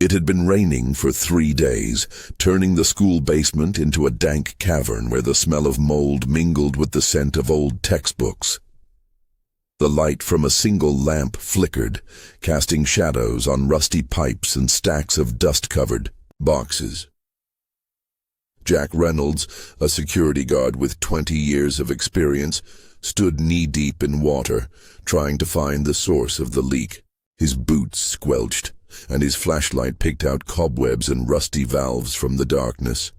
It had been raining for 3 days, turning the school basement into a dank cavern where the smell of mold mingled with the scent of old textbooks. The light from a single lamp flickered, casting shadows on rusty pipes and stacks of dust-covered boxes. Jack Reynolds, a security guard with 20 years of experience, stood knee-deep in water, trying to find the source of the leak. His boots squelched, and his flashlight picked out cobwebs and rusty valves from the darkness.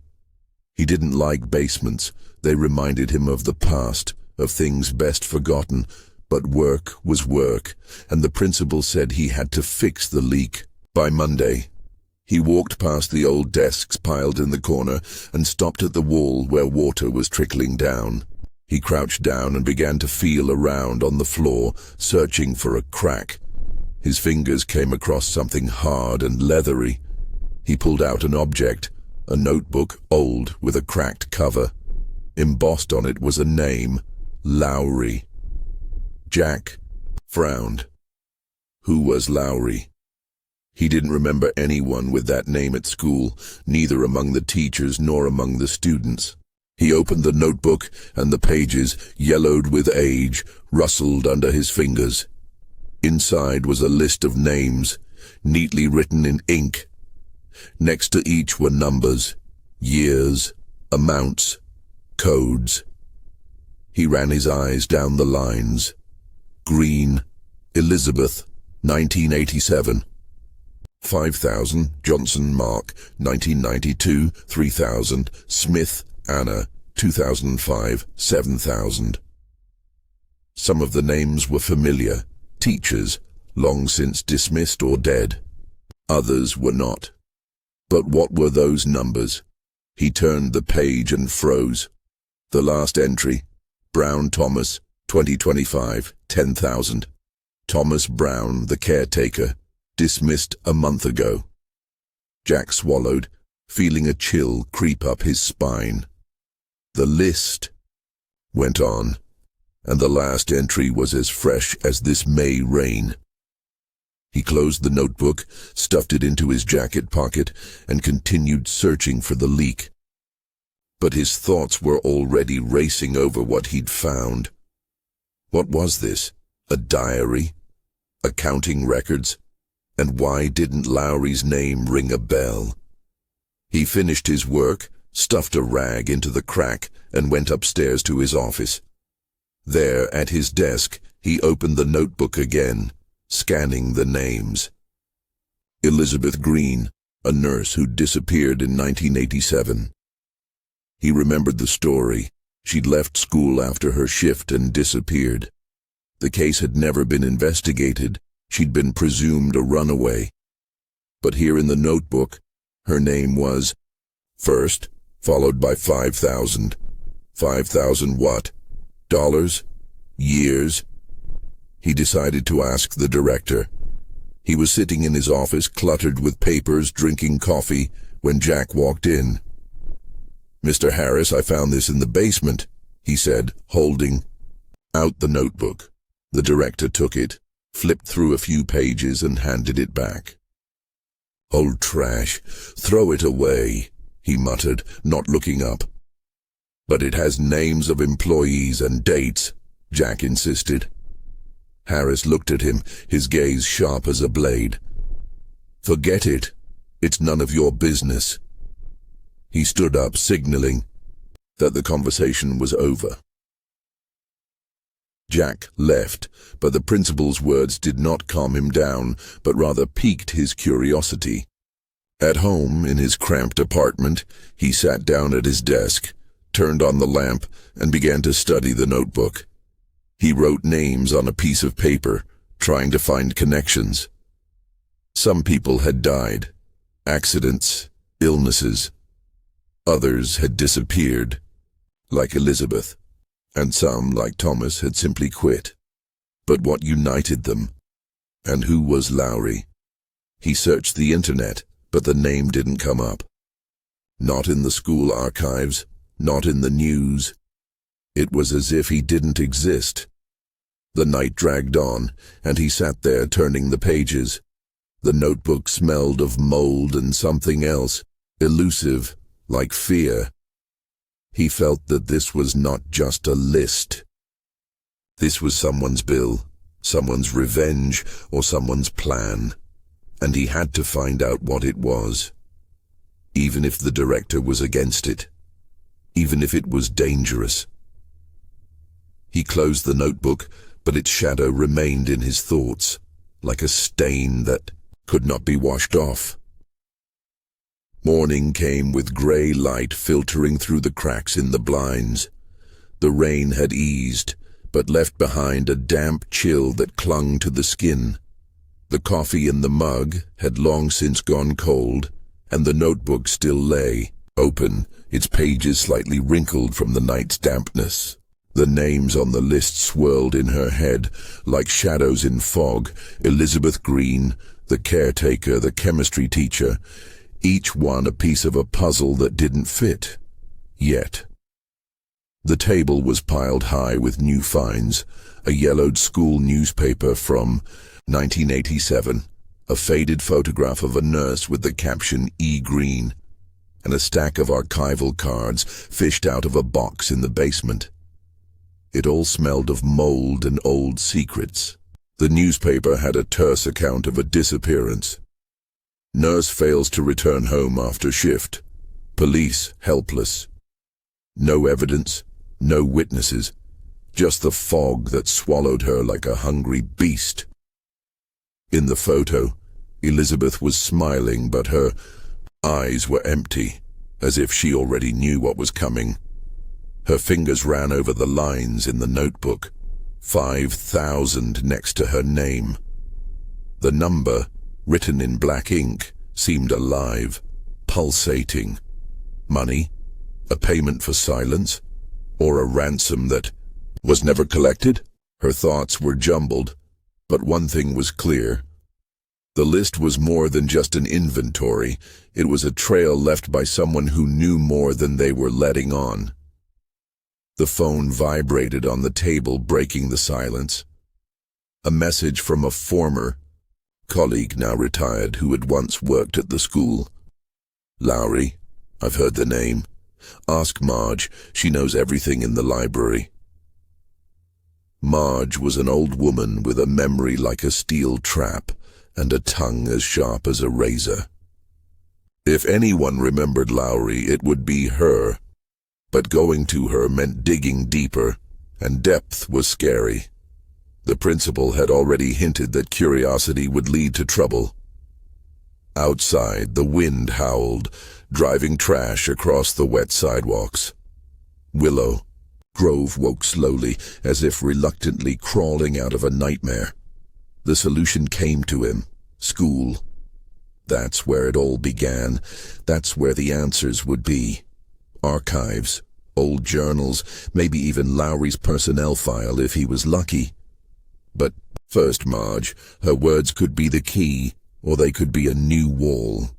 He didn't like basements. They reminded him of the past, of things best forgotten, but work was work, and the principal said he had to fix the leak by Monday. He walked past the old desks piled in the corner and stopped at the wall where water was trickling down. He crouched down and began to feel around on the floor, searching for a crack. His fingers came across something hard and leathery. He pulled out an object, a notebook, old, with a cracked cover. Embossed on it was a name, Lowry. Jack frowned. Who was Lowry? He didn't remember anyone with that name at school, neither among the teachers nor among the students. He opened the notebook, and the pages, yellowed with age, rustled under his fingers. Inside was a list of names, neatly written in ink. Next to each were numbers, years, amounts, codes. He ran his eyes down the lines. Green, Elizabeth, 1987. 5,000, Johnson Mark, 1992, 3,000, Smith, Anna, 2005, 7,000. Some of the names were familiar, teachers, long since dismissed or dead. Others were not. But what were those numbers? He turned the page and froze. The last entry, Brown Thomas, 2025, 10,000. Thomas Brown, the caretaker, dismissed a month ago. Jack swallowed, feeling a chill creep up his spine. The list went on, and the last entry was as fresh as this May rain. He closed the notebook, stuffed it into his jacket pocket, and continued searching for the leak. But his thoughts were already racing over what he'd found. What was this? A diary? Accounting records? And why didn't Lowry's name ring a bell? He finished his work, stuffed a rag into the crack, and went upstairs to his office. There, at his desk, he opened the notebook again, scanning the names. Elizabeth Green, a nurse who'd disappeared in 1987. He remembered the story. She'd left school after her shift and disappeared. The case had never been investigated. She'd been presumed a runaway. But here in the notebook, her name was first, followed by 5,000. 5,000 what? Dollars? Years? He decided to ask the director. He was sitting in his office, cluttered with papers, drinking coffee, when Jack walked in. "Mr. Harris, I found this in the basement," he said, holding out the notebook. The director took it, flipped through a few pages, and handed it back. "Old trash. Throw it away," he muttered, not looking up. "But it has names of employees and dates," Jack insisted. Harris looked at him, his gaze sharp as a blade. "Forget it. It's none of your business." He stood up, signaling that the conversation was over. Jack left, but the principal's words did not calm him down, but rather piqued his curiosity. At home, in his cramped apartment, he sat down at his desk, turned on the lamp, and began to study the notebook. He wrote names on a piece of paper, trying to find connections. Some people had died, accidents, illnesses. Others had disappeared, like Elizabeth, and some, like Thomas, had simply quit. But what united them? And who was Lowry? He searched the internet, but the name didn't come up. Not in the school archives, not in the news. It was as if he didn't exist. The night dragged on, and he sat there turning the pages. The notebook smelled of mold and something else, elusive, like fear. He felt that this was not just a list. This was someone's bill, someone's revenge, or someone's plan, and he had to find out what it was. Even if the director was against it, even if it was dangerous. He closed the notebook, but its shadow remained in his thoughts, like a stain that could not be washed off. Morning came with grey light filtering through the cracks in the blinds. The rain had eased, but left behind a damp chill that clung to the skin. The coffee in the mug had long since gone cold, and the notebook still lay, open, its pages slightly wrinkled from the night's dampness. The names on the list swirled in her head, like shadows in fog. Elizabeth Green, the caretaker, the chemistry teacher, each one a piece of a puzzle that didn't fit. Yet. The table was piled high with new finds, a yellowed school newspaper from 1987, a faded photograph of a nurse with the caption E. Green, and a stack of archival cards fished out of a box in the basement. It all smelled of mold and old secrets. The newspaper had a terse account of a disappearance. Nurse fails to return home after shift. Police helpless. No evidence, no witnesses, just the fog that swallowed her like a hungry beast. In the photo, Elizabeth was smiling, but her eyes were empty, as if she already knew what was coming. Her fingers ran over the lines in the notebook, 5,000 next to her name. The number, written in black ink, seemed alive, pulsating. Money? A payment for silence? Or a ransom that was never collected? Her thoughts were jumbled, but one thing was clear. The list was more than just an inventory. It was a trail left by someone who knew more than they were letting on. The phone vibrated on the table, breaking the silence. A message from a former colleague, now retired, who had once worked at the school. Lowry, I've heard the name. Ask Marge, she knows everything in the library. Marge was an old woman with a memory like a steel trap and a tongue as sharp as a razor. If anyone remembered Lowry, it would be her. But going to her meant digging deeper, and depth was scary. The principal had already hinted that curiosity would lead to trouble. Outside, the wind howled, driving trash across the wet sidewalks. Willow Grove woke slowly, as if reluctantly crawling out of a nightmare. The solution came to him. School. That's where it all began. That's where the answers would be. Archives, old journals, maybe even Lowry's personnel file if he was lucky. But first, Marge, her words could be the key, or they could be a new wall.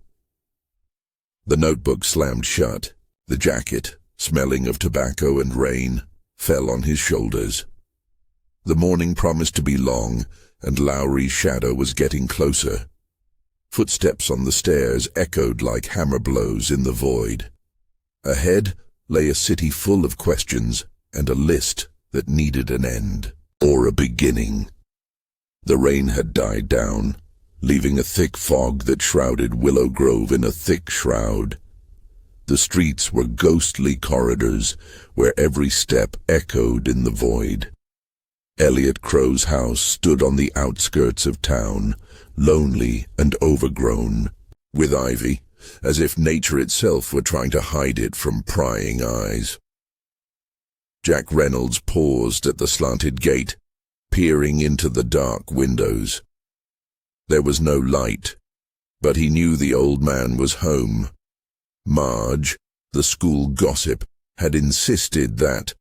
The notebook slammed shut. The jacket, smelling of tobacco and rain, fell on his shoulders. The morning promised to be long, and Lowry's shadow was getting closer. Footsteps on the stairs echoed like hammer blows in the void. Ahead lay a city full of questions and a list that needed an end, or a beginning. The rain had died down, leaving a thick fog that shrouded Willow Grove in a thick shroud. The streets were ghostly corridors where every step echoed in the void. Elliot Crow's house stood on the outskirts of town, lonely and overgrown, with ivy, as if nature itself were trying to hide it from prying eyes. Jack Reynolds paused at the slanted gate, peering into the dark windows. There was no light, but he knew the old man was home. Marge, the school gossip, had insisted that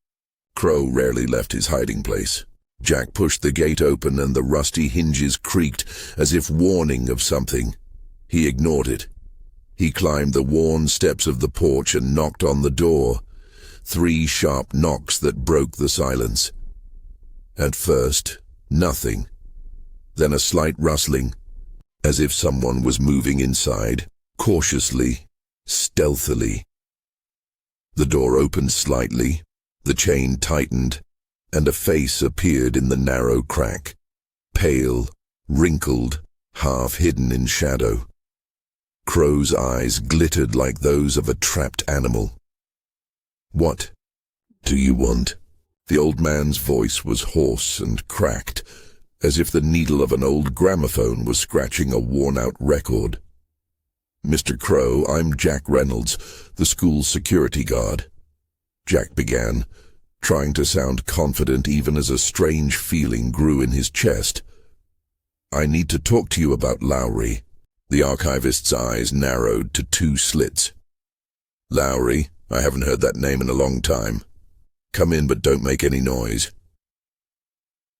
Crow rarely left his hiding place. Jack pushed the gate open and the rusty hinges creaked as if warning of something. He ignored it. He climbed the worn steps of the porch and knocked on the door. 3 sharp knocks that broke the silence. At first, nothing. Then a slight rustling. as if someone was moving inside, cautiously, stealthily. The door opened slightly, the chain tightened, and a face appeared in the narrow crack, pale, wrinkled, half hidden in shadow. Crow's eyes glittered like those of a trapped animal. "What do you want?" The old man's voice was hoarse and cracked, as if the needle of an old gramophone was scratching a worn-out record. "Mr. Crow, I'm Jack Reynolds, the school's security guard," Jack began, trying to sound confident even as a strange feeling grew in his chest. "I need to talk to you about Lowry." The archivist's eyes narrowed to two slits. "Lowry? I haven't heard that name in a long time. Come in, but don't make any noise."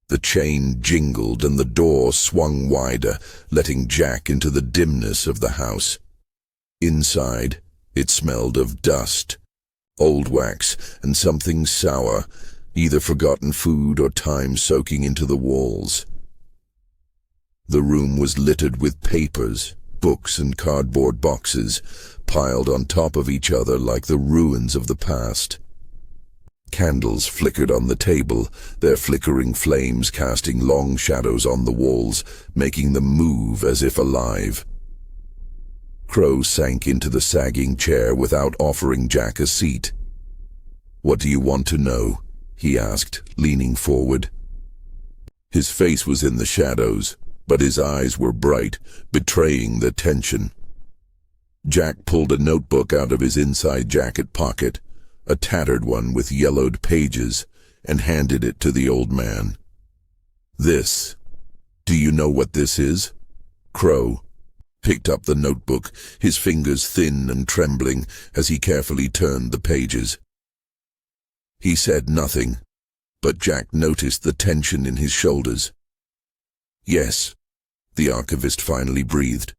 The chain jingled and the door swung wider, letting Jack into the dimness of the house. Inside, it smelled of dust, old wax, and something sour, either forgotten food or time soaking into the walls. The room was littered with papers, books, and cardboard boxes, piled on top of each other like the ruins of the past. Candles flickered on the table, their flickering flames casting long shadows on the walls, making them move as if alive. Crow sank into the sagging chair without offering Jack a seat. "What do you want to know?" he asked, leaning forward. His face was in the shadows, but his eyes were bright, betraying the tension. Jack pulled a notebook out of his inside jacket pocket, a tattered one with yellowed pages, and handed it to the old man. "This. Do you know what this is?" Crow picked up the notebook, his fingers thin and trembling as he carefully turned the pages. He said nothing, but Jack noticed the tension in his shoulders. "Yes," the archivist finally breathed.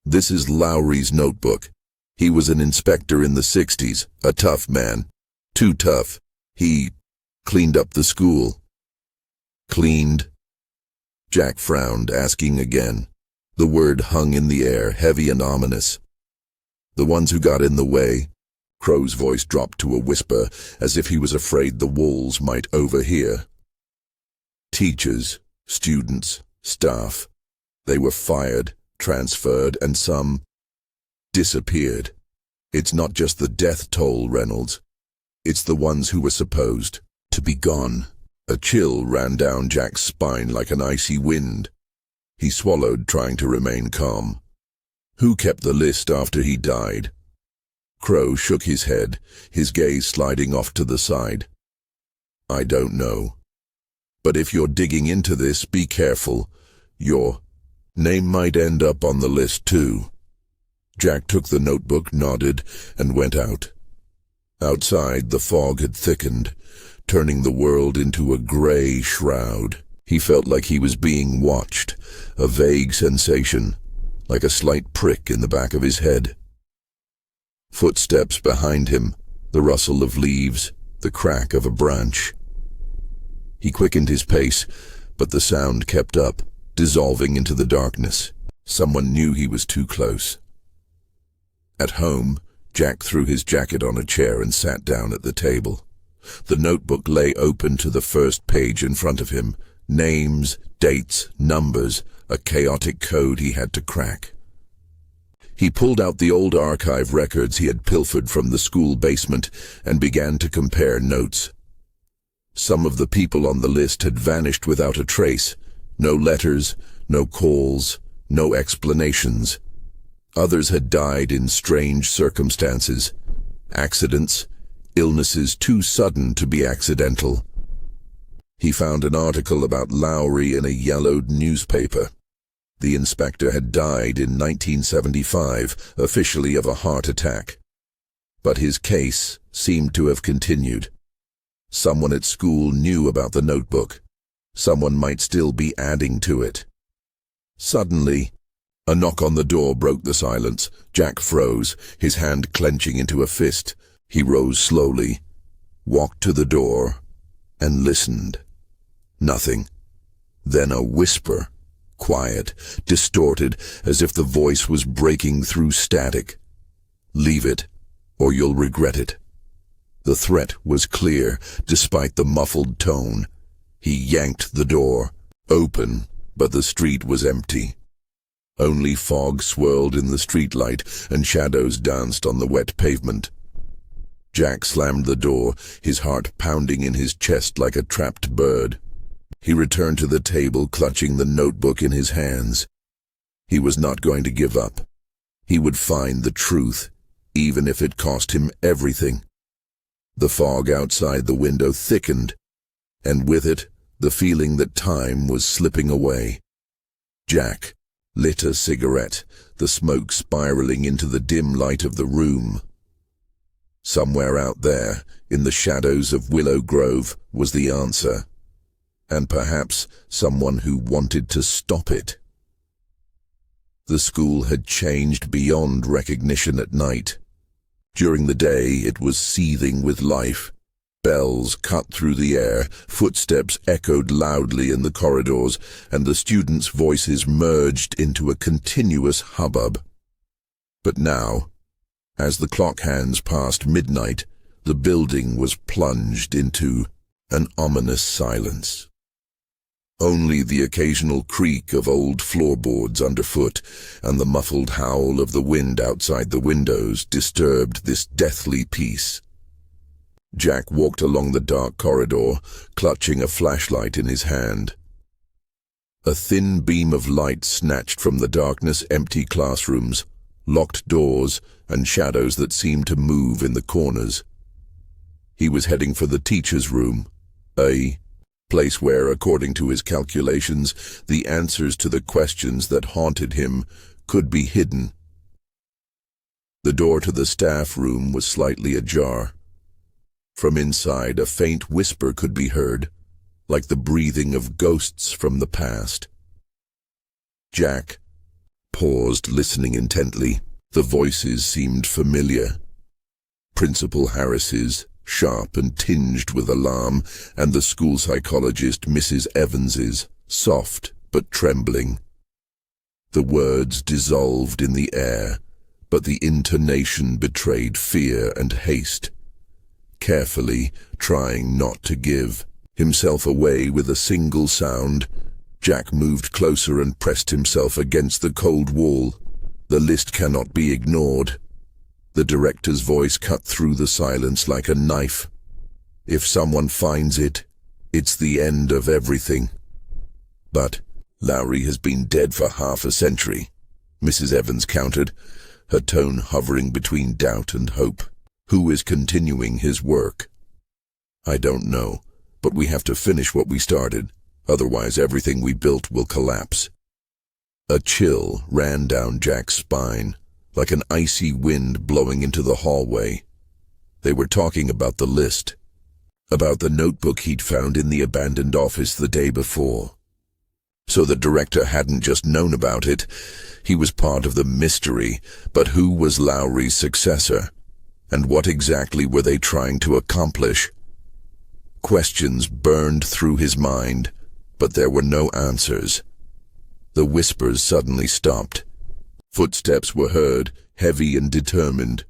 "This is Lowry's notebook. He was an inspector in the 60s, a tough man. Too tough. He cleaned up the school." "Cleaned?" Jack frowned, asking again. The word hung in the air, heavy and ominous. "The ones who got in the way." Crow's voice dropped to a whisper, as if he was afraid the walls might overhear. "Teachers, students, staff. They were fired, transferred, and some disappeared. It's not just the death toll, Reynolds. It's the ones who were supposed to be gone." A chill ran down Jack's spine like an icy wind. He swallowed, trying to remain calm. "Who kept the list after he died?" Crow shook his head, his gaze sliding off to the side. "I don't know. But if you're digging into this, be careful. Your name might end up on the list too." Jack took the notebook, nodded, and went out. Outside, the fog had thickened, turning the world into a gray shroud. He felt like he was being watched, a vague sensation, like a slight prick in the back of his head. Footsteps behind him, the rustle of leaves, the crack of a branch. He quickened his pace, but the sound kept up, dissolving into the darkness. Someone knew he was too close. At home, Jack threw his jacket on a chair and sat down at the table. The notebook lay open to the first page in front of him. Names, dates, numbers, a chaotic code he had to crack. He pulled out the old archive records he had pilfered from the school basement and began to compare notes. Some of the people on the list had vanished without a trace. No letters, no calls, no explanations. Others had died in strange circumstances. Accidents, illnesses too sudden to be accidental. He found an article about Lowry in a yellowed newspaper. The inspector had died in 1975, officially of a heart attack. But his case seemed to have continued. Someone at school knew about the notebook. Someone might still be adding to it. Suddenly, a knock on the door broke the silence. Jack froze, his hand clenching into a fist. He rose slowly, walked to the door, and listened. Nothing. Then a whisper, quiet, distorted, as if the voice was breaking through static. "Leave it, or you'll regret it." The threat was clear, despite the muffled tone. He yanked the door, open, but the street was empty. Only fog swirled in the streetlight, and shadows danced on the wet pavement. Jack slammed the door, his heart pounding in his chest like a trapped bird. He returned to the table, clutching the notebook in his hands. He was not going to give up. He would find the truth, even if it cost him everything. The fog outside the window thickened, and with it, the feeling that time was slipping away. Jack lit a cigarette, the smoke spiraling into the dim light of the room. Somewhere out there, in the shadows of Willow Grove, was the answer. And perhaps someone who wanted to stop it. The school had changed beyond recognition at night. During the day, it was seething with life. Bells cut through the air, footsteps echoed loudly in the corridors, and the students' voices merged into a continuous hubbub. But now, as the clock hands passed midnight, the building was plunged into an ominous silence. Only the occasional creak of old floorboards underfoot and the muffled howl of the wind outside the windows disturbed this deathly peace. Jack walked along the dark corridor, clutching a flashlight in his hand. A thin beam of light snatched from the darkness empty classrooms, locked doors, and shadows that seemed to move in the corners. He was heading for the teacher's room, a place where, according to his calculations, the answers to the questions that haunted him could be hidden. The door to the staff room was slightly ajar. From inside, a faint whisper could be heard, like the breathing of ghosts from the past. Jack paused, listening intently. The voices seemed familiar. Principal Harris's, sharp and tinged with alarm, and the school psychologist Mrs. Evans's, soft but trembling. The words dissolved in the air, but the intonation betrayed fear and haste. Carefully, trying not to give himself away with a single sound, Jack moved closer and pressed himself against the cold wall. "The list cannot be ignored." The director's voice cut through the silence like a knife. "If someone finds it, it's the end of everything." "But Lowry has been dead for half a century," Mrs. Evans countered, her tone hovering between doubt and hope. "Who is continuing his work?" "I don't know, but we have to finish what we started. Otherwise everything we built will collapse." A chill ran down Jack's spine, like an icy wind blowing into the hallway. They were talking about the list, about the notebook he'd found in the abandoned office the day before. So the director hadn't just known about it, he was part of the mystery. But who was Lowry's successor? And what exactly were they trying to accomplish? Questions burned through his mind, but there were no answers. The whispers suddenly stopped. Footsteps were heard, heavy and determined.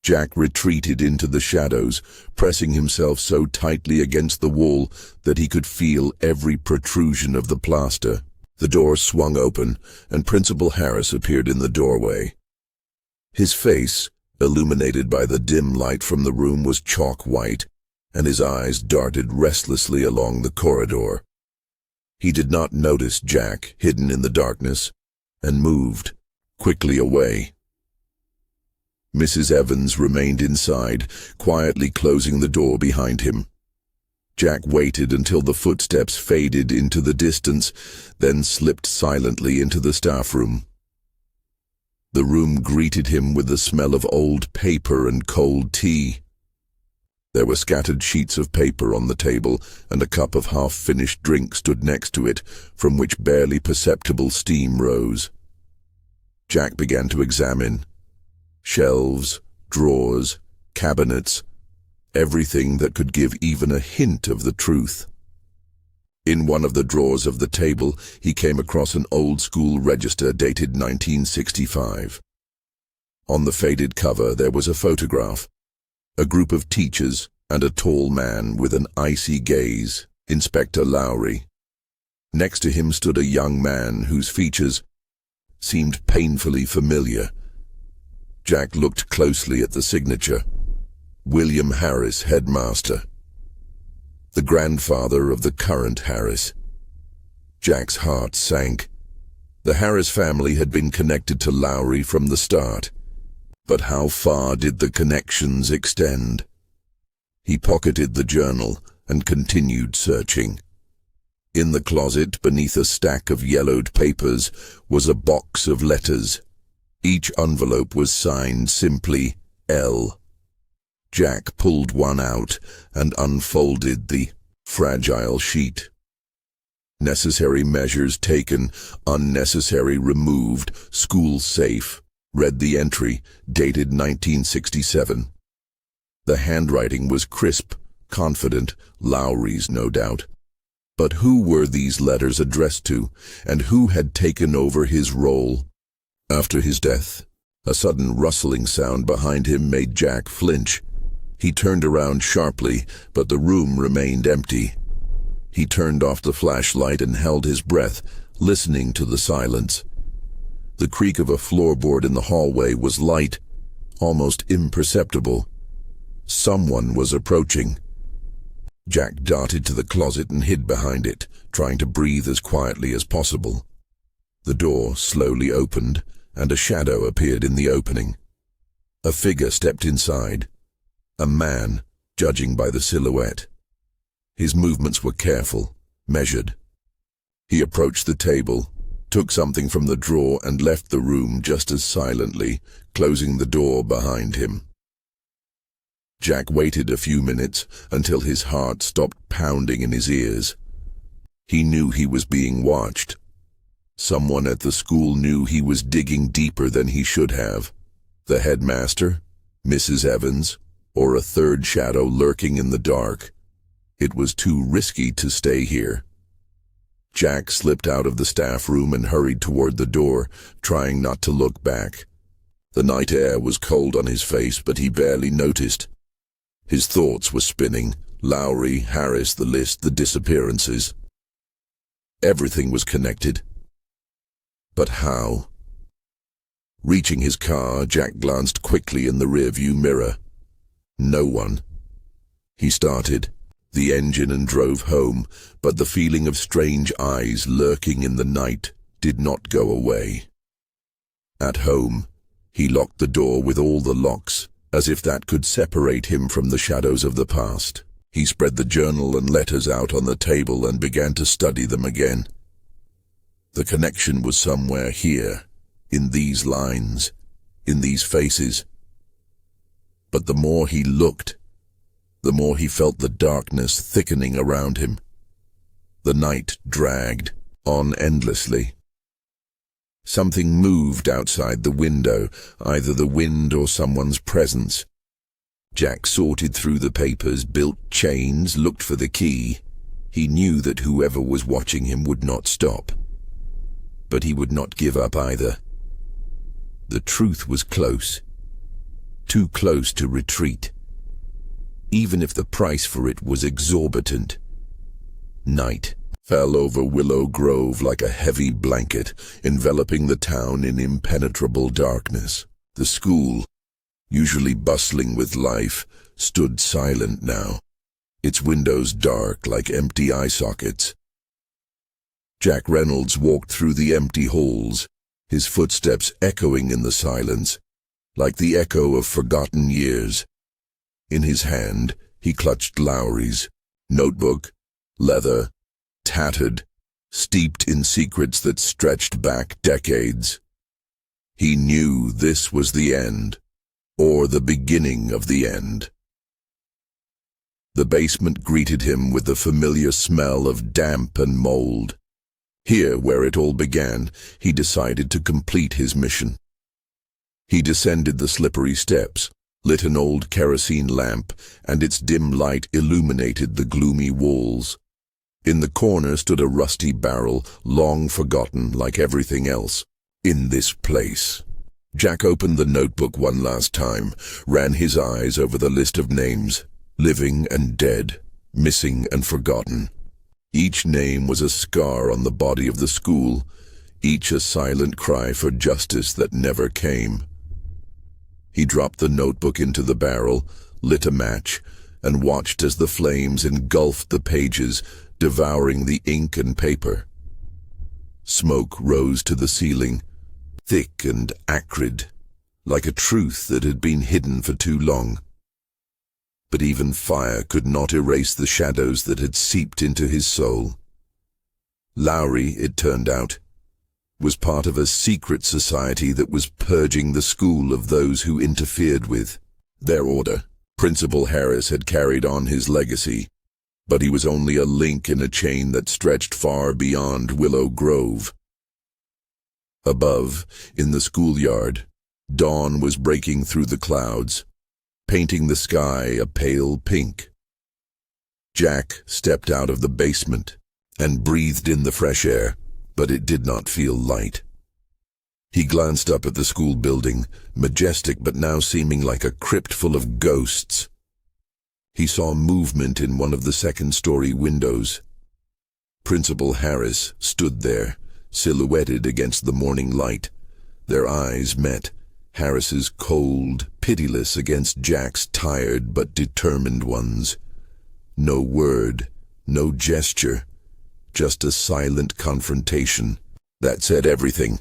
Jack retreated into the shadows, pressing himself so tightly against the wall that he could feel every protrusion of the plaster. The door swung open, and Principal Harris appeared in the doorway. His face, illuminated by the dim light from the room, was chalk white, and his eyes darted restlessly along the corridor. He did not notice Jack, hidden in the darkness, and moved quickly away. Mrs. Evans remained inside, quietly closing the door behind him. Jack waited until the footsteps faded into the distance, then slipped silently into the staff room. The room greeted him with the smell of old paper and cold tea. There were scattered sheets of paper on the table, and a cup of half-finished drink stood next to it, from which barely perceptible steam rose. Jack began to examine. Shelves, drawers, cabinets, everything that could give even a hint of the truth. In one of the drawers of the table, he came across an old-school register dated 1965. On the faded cover, there was a photograph, a group of teachers and a tall man with an icy gaze, Inspector Lowry. Next to him stood a young man whose features seemed painfully familiar. Jack looked closely at the signature. William Harris, headmaster. The grandfather of the current Harris. Jack's heart sank. The Harris family had been connected to Lowry from the start. But how far did the connections extend? He pocketed the journal and continued searching. In the closet, beneath a stack of yellowed papers, was a box of letters. Each envelope was signed simply L. Jack pulled one out and unfolded the fragile sheet. Necessary measures taken, unnecessary removed, school safe, read the entry, dated 1967. The handwriting was crisp, confident, Lowry's no doubt. But who were these letters addressed to, and who had taken over his role? After his death, a sudden rustling sound behind him made Jack flinch. He turned around sharply, but the room remained empty. He turned off the flashlight and held his breath, listening to the silence. The creak of a floorboard in the hallway was light, almost imperceptible. Someone was approaching. Jack darted to the closet and hid behind it, trying to breathe as quietly as possible. The door slowly opened, and a shadow appeared in the opening. A figure stepped inside. A man, judging by the silhouette. His movements were careful, measured. He approached the table, took something from the drawer and left the room just as silently, closing the door behind him. Jack waited a few minutes until his heart stopped pounding in his ears. He knew he was being watched. Someone at the school knew he was digging deeper than he should have. The headmaster, Mrs. Evans, or a third shadow lurking in the dark. It was too risky to stay here. Jack slipped out of the staff room and hurried toward the door, trying not to look back. The night air was cold on his face, but he barely noticed. His thoughts were spinning. Lowry, Harris, the list, the disappearances. Everything was connected. But how? Reaching his car, Jack glanced quickly in the rearview mirror. No one. He started the engine and drove home, but the feeling of strange eyes lurking in the night did not go away. At home, he locked the door with all the locks, as if that could separate him from the shadows of the past. He spread the journal and letters out on the table and began to study them again. The connection was somewhere here, in these lines, in these faces. But the more he looked, the more he felt the darkness thickening around him. The night dragged on endlessly. Something moved outside the window, either the wind or someone's presence. Jack sorted through the papers, built chains, looked for the key. He knew that whoever was watching him would not stop. But he would not give up either. The truth was close. Too close to retreat. Even if the price for it was exorbitant. Night fell over Willow Grove like a heavy blanket, enveloping the town in impenetrable darkness. The school, usually bustling with life, stood silent now, its windows dark like empty eye sockets. Jack Reynolds walked through the empty halls, his footsteps echoing in the silence, like the echo of forgotten years. In his hand, he clutched Lowry's notebook, leather, tattered, steeped in secrets that stretched back decades. He knew this was the end, or the beginning of the end. The basement greeted him with the familiar smell of damp and mold. Here, where it all began, he decided to complete his mission. He descended the slippery steps, lit an old kerosene lamp, and its dim light illuminated the gloomy walls. In the corner stood a rusty barrel, long forgotten like everything else. In this place. Jack opened the notebook one last time, ran his eyes over the list of names, living and dead, missing and forgotten. Each name was a scar on the body of the school, each a silent cry for justice that never came. He dropped the notebook into the barrel, lit a match, and watched as the flames engulfed the pages, devouring the ink and paper. Smoke rose to the ceiling, thick and acrid, like a truth that had been hidden for too long. But even fire could not erase the shadows that had seeped into his soul. Lowry, it turned out, was part of a secret society that was purging the school of those who interfered with their order. Principal Harris had carried on his legacy, but he was only a link in a chain that stretched far beyond Willow Grove. Above, in the schoolyard, dawn was breaking through the clouds, painting the sky a pale pink. Jack stepped out of the basement and breathed in the fresh air, but it did not feel light. He glanced up at the school building, majestic but now seeming like a crypt full of ghosts. He saw movement in one of the second-story windows. Principal Harris stood there, silhouetted against the morning light. Their eyes met, Harris's cold, pitiless against Jack's tired but determined ones. No word, no gesture, just a silent confrontation that said everything.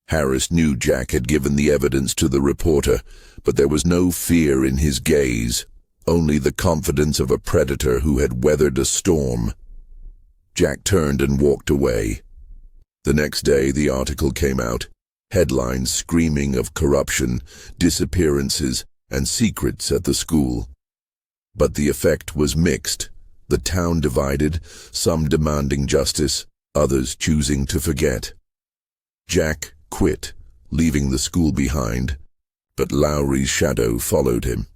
Harris knew Jack had given the evidence to the reporter, but there was no fear in his gaze, only the confidence of a predator who had weathered a storm. Jack turned and walked away. The next day the article came out, headlines screaming of corruption, disappearances, and secrets at the school. But the effect was mixed. The town divided, some demanding justice, others choosing to forget. Jack quit, leaving the school behind, but Lowry's shadow followed him.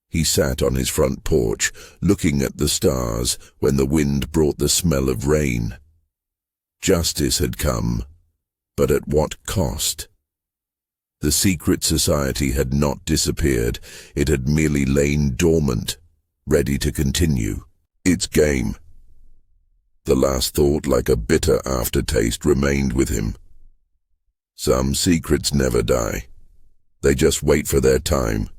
He sat on his front porch, looking at the stars when the wind brought the smell of rain. Justice had come, but at what cost? The secret society had not disappeared, it had merely lain dormant, ready to continue its game. The last thought, like a bitter aftertaste, remained with him. Some secrets never die. They just wait for their time.